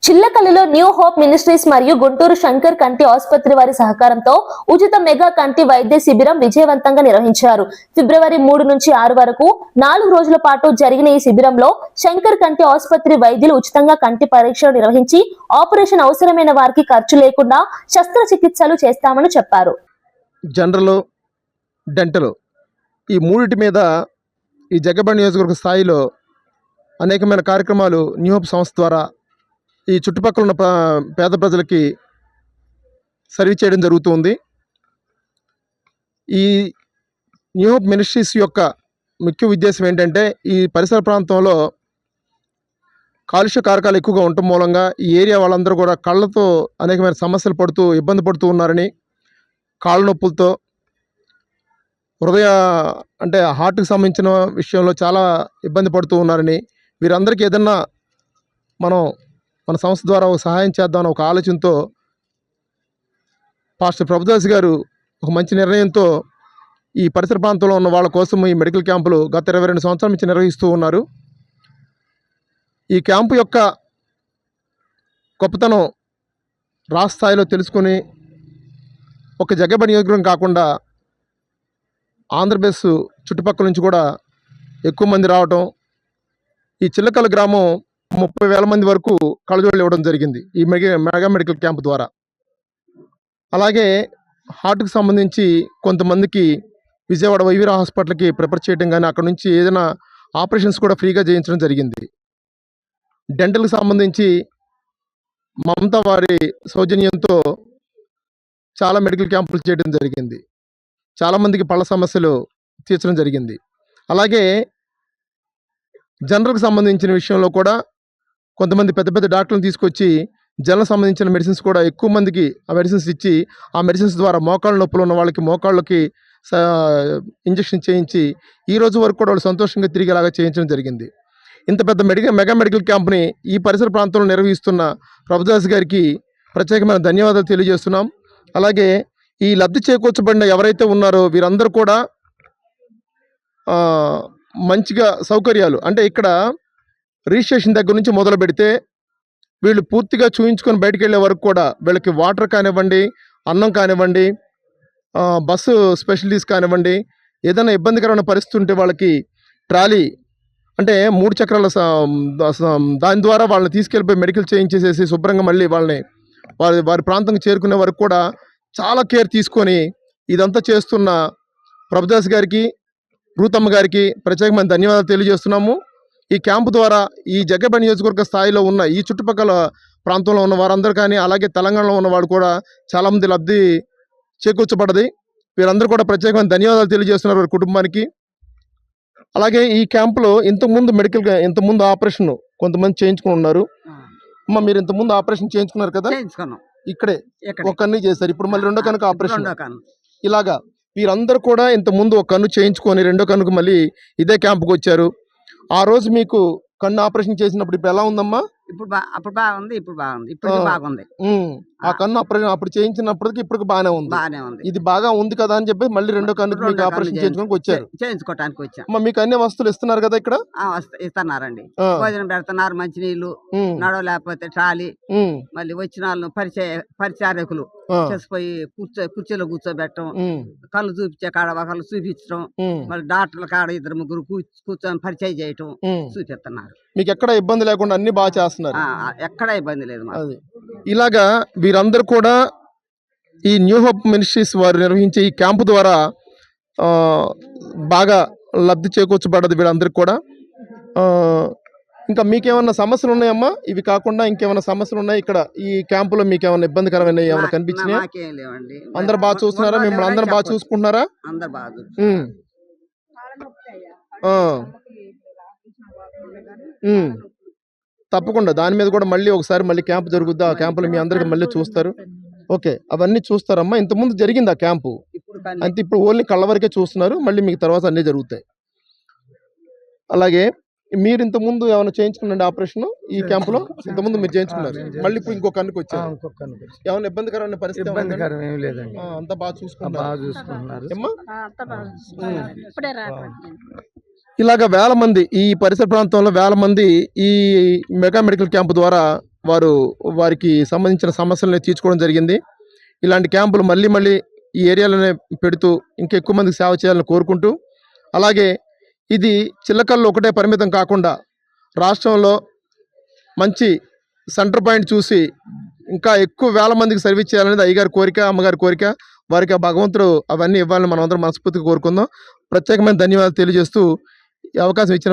చిల్లకల్లులో new hope ministries మరియు గుంటూరు శంకర్ కంటి ఆసుపత్రి వారి సహకారంతో ఉచిత మెగా కంటి వైద్య శిబిరం విజయవంతంగా నిర్వహించారు. ఫిబ్రవరి 3 నుంచి 6 వరకు 4 రోజుల పాటు జరిగిన ఈ శిబిరంలో శంకర్ కంటి ఆసుపత్రి వైద్యులు ఉచితంగా కంటి పరీక్షలు నిర్వహించి ఆపరేషన్ అవసరమైన వారికి ఖర్చు లేకుండా శస్త్రచికిత్సలు చేస్తామని చెప్పారు. జనరల్, డెంటల్ ఈ మూడిటి మీద ఈ జగ్గబండి నియోజకవర్గ స్థాయిలో అనేకమైన కార్యక్రమాలు న్యూ హోప్ సంస్థ ద్వారా ఈ చుట్టుపక్కల ఉన్న పేద ప్రజలకి సర్వీస్ చేయడం జరుగుతుంది. ఈ న్యూ హోప్ మినిస్ట్రీస్ యొక్క ముఖ్య ఉద్దేశం ఏంటంటే, ఈ పరిసర ప్రాంతంలో కాలుష్య కారకాలు ఎక్కువగా ఉండటం మూలంగా ఈ ఏరియా వాళ్ళందరూ కూడా కళ్ళతో అనేకమైన సమస్యలు పడుతూ ఇబ్బంది పడుతూ ఉన్నారని, కాళ్ళ నొప్పులతో, హృదయ అంటే హార్ట్కి సంబంధించిన విషయంలో చాలా ఇబ్బంది పడుతూ ఉన్నారని, వీరందరికీ ఏదన్నా మనం మన సంస్థ ద్వారా ఒక సహాయం చేద్దామని ఒక ఆలోచనతో పాస్టర్ ప్రభుదాస్ గారు ఒక మంచి నిర్ణయంతో ఈ పరిసర ప్రాంతంలో ఉన్న వాళ్ళ కోసం ఈ మెడికల్ క్యాంపులు గత 22 సంవత్సరాల నుంచి నిర్వహిస్తూ ఉన్నారు. ఈ క్యాంపు యొక్క గొప్పతనం రాష్ట్ర స్థాయిలో తెలుసుకొని ఒక జగ్గబండి నియోజకవర్గం కాకుండా ఆంధ్రప్రదేశ్ చుట్టుపక్కల నుంచి కూడా ఎక్కువ మంది రావటం, ఈ చిల్లకల్లు గ్రామం 30,000 మంది వరకు కళ్ళజోళ్ళు ఇవ్వడం జరిగింది ఈ మెగా మెడికల్ క్యాంప్ ద్వారా. అలాగే హార్ట్కి సంబంధించి కొంతమందికి విజయవాడ వైవీరా హాస్పిటల్కి ప్రిఫర్ చేయడం కానీ, అక్కడ నుంచి ఏదైనా ఆపరేషన్స్ కూడా ఫ్రీగా చేయించడం జరిగింది. డెంటల్కి సంబంధించి మమతా వారి సౌజన్యంతో చాలా మెడికల్ క్యాంపులు చేయడం జరిగింది. చాలామందికి పళ్ళ సమస్యలు తీర్చడం జరిగింది. అలాగే జనరల్కి సంబంధించిన విషయంలో కూడా కొంతమంది పెద్ద పెద్ద డాక్టర్లను తీసుకొచ్చి జనరల్ సంబంధించిన మెడిసిన్స్ కూడా ఎక్కువ మందికి ఆ మెడిసిన్స్ ఇచ్చి, ఆ మెడిసిన్స్ ద్వారా మోకాళ్ళ నొప్పులు ఉన్న వాళ్ళకి మోకాళ్ళకి ఇంజక్షన్ చేయించి ఈ రోజు వరకు కూడా వాళ్ళు సంతోషంగా తిరిగేలాగా చేయించడం జరిగింది. ఇంత పెద్ద మెగా మెడికల్ క్యాంప్ని ఈ పరిసర ప్రాంతంలో నిర్వహిస్తున్న ప్రభుదాస్ గారికి ప్రత్యేకమైన ధన్యవాదాలు తెలియజేస్తున్నాం. అలాగే ఈ లబ్ధి చేకూర్చబడిన ఎవరైతే ఉన్నారో వీరందరూ కూడా మంచిగా సౌకర్యాలు, అంటే ఇక్కడ రిజిస్ట్రేషన్ దగ్గర నుంచి మొదలు పెడితే వీళ్ళు పూర్తిగా చూయించుకొని బయటకు వెళ్ళే వరకు కూడా వీళ్ళకి వాటర్ కానివ్వండి, అన్నం కానివ్వండి, బస్సు స్పెషలిటీస్ కానివ్వండి, ఏదైనా ఇబ్బందికరమైన పరిస్థితి ఉంటే వాళ్ళకి ట్రాలీ అంటే 3 చక్రాల దాని ద్వారా వాళ్ళని తీసుకెళ్ళిపోయి మెడికల్ చేయించేసేసి శుభ్రంగా మళ్ళీ వాళ్ళని వారి ప్రాంతంకి చేరుకునే వరకు కూడా చాలా కేర్ తీసుకొని ఇదంతా చేస్తున్న ప్రభుదాస్ గారికి, రూతమ్మ గారికి ప్రత్యేకమైన ధన్యవాదాలు తెలియజేస్తున్నాము. ఈ క్యాంపు ద్వారా ఈ జగ్గబండి నియోజకవర్గ స్థాయిలో ఉన్న ఈ చుట్టుపక్కల ప్రాంతంలో ఉన్న వారందరూ కానీ, అలాగే తెలంగాణలో ఉన్న వాళ్ళు కూడా చాలామంది లబ్ధి చేకూర్చబడ్డది. వీరందరూ కూడా ప్రత్యేకమైన ధన్యవాదాలు తెలియజేస్తున్నారు వారి కుటుంబానికి. అలాగే ఈ క్యాంపులో ఇంతకుముందు ఆపరేషన్ కొంతమంది చేయించుకుని ఉన్నారు. అమ్మ, మీరు ఇంతకుముందు ఆపరేషన్ చేయించుకున్నారు కదా, ఇక్కడే ఒక కన్ను చేశారు, ఇప్పుడు మళ్ళీ రెండో కన్నుకు ఆపరేషన్. ఇలాగా వీరందరూ కూడా ఇంతకుముందు ఒక కన్ను చేయించుకొని రెండో కన్నుకు మళ్ళీ ఇదే క్యాంపుకి వచ్చారు. ఆ రోజు మీకు కన్ను ఆపరేషన్ చేసినప్పుడు ఇప్పుడు ఎలా ఉందమ్మా? అప్పుడు బాగుంది, ఇప్పుడు బాగుంది, ఇప్పుడు బాగుంది. ఆ కన్ను ఆపరేషన్ అప్పుడు చేయించినప్పటికి ఇప్పుడు బాగానే ఉంది. ఇది బాగా ఉంది కదా అని చెప్పి మళ్ళీ రెండో కన్నుకి మీకు ఆపరేషన్ చేయించుకోవడానికి వచ్చారు. చేయించుకోవడానికి వచ్చారు. మీకు అన్ని వస్తువులు ఇస్తున్నారు కదా ఇక్కడ? ఇస్తున్నారండి, భోజనం పెడుతున్నారు, మంచినీళ్ళు, నడవలేకపోతే ట్రాలీ, మళ్ళీ వచ్చిన వాళ్ళను పరిచారకులు చేసిపోయి కుర్చీలో కూర్చోబెట్టడం, కళ్ళు చూపించే కాడ ఒకళ్ళు చూపించడం, మళ్ళీ డాక్టర్ల కాడ 2-3 కూర్చొని పరిచయం చేయటం చూపిస్తున్నారు. మీకు ఎక్కడ ఇబ్బంది లేకుండా అన్ని బాగా చేస్తున్నారు, ఎక్కడ ఇబ్బంది లేదు. అది ఇలాగా వీరందరూ కూడా ఈ న్యూ హోప్ మినిస్ట్రీస్ వారు నిర్వహించే ఈ క్యాంపు ద్వారా బాగా లబ్ధి చేకూర్చబడ్డది వీళ్ళందరికీ కూడా. ఇంకా మీకేమన్నా సమస్యలు ఉన్నాయమ్మా? ఇవి కాకుండా ఇంకేమైనా సమస్యలు ఉన్నాయి ఇక్కడ ఈ క్యాంపులో? మీకు ఏమైనా ఇబ్బందికరమైన ఏమైనా కనిపించినాయా? అందరు బాగా చూస్తున్నారా? మిమ్మల్ని అందరు బాగా చూసుకుంటున్నారా? తప్పకుండా దాని మీద కూడా మళ్ళీ ఒకసారి మళ్ళీ క్యాంప్ జరుగుద్ది. ఆ క్యాంపులో మీ అందరికి మళ్ళీ చూస్తారు. ఓకే, అవన్నీ చూస్తారమ్మా. ఇంతకుముందు జరిగింది ఆ క్యాంపు, అంతే. ఇప్పుడు ఓన్లీ కళ్ళ వరకే చూస్తున్నారు, మళ్ళీ మీకు తర్వాత అన్నీ జరుగుతాయి. అలాగే మీరు ఇంతకుముందు ఏమైనా చేయించుకున్నాండి ఆపరేషన్ ఈ క్యాంపులో? ఇంతకుముందు మీరు చేయించుకున్నారు, మళ్ళీ ఇప్పుడు ఇంకొక కన్నుకు వచ్చారు. ఏమైనా ఇబ్బందికరమైన పరిస్థితి? అంతా బాగా చూసుకుంటున్నారు. ఇలాగ వేల మంది ఈ పరిసర ప్రాంతంలో వేల మంది ఈ మెగా మెడికల్ క్యాంప్ ద్వారా వారికి సంబంధించిన సమస్యలను తీర్చుకోవడం జరిగింది. ఇలాంటి క్యాంపులు మళ్ళీ మళ్ళీ ఈ ఏరియాలోనే పెడుతూ ఇంకా ఎక్కువ మందికి సేవ చేయాలని కోరుకుంటూ, అలాగే ఇది చిల్లకల్లో ఒకటే పరిమితం కాకుండా రాష్ట్రంలో మంచి సెంటర్ పాయింట్ చూసి ఇంకా ఎక్కువ వేల మందికి సర్వీస్ చేయాలనేది అయ్యగారి కోరిక, అమ్మగారి కోరిక. వారికి ఆ భగవంతుడు అవన్నీ ఇవ్వాలని మనం అందరం మనస్ఫూర్తిగా కోరుకుందాం. ప్రత్యేకమైన ధన్యవాదాలు తెలియజేస్తూ ఈ అవకాశం ఇచ్చిన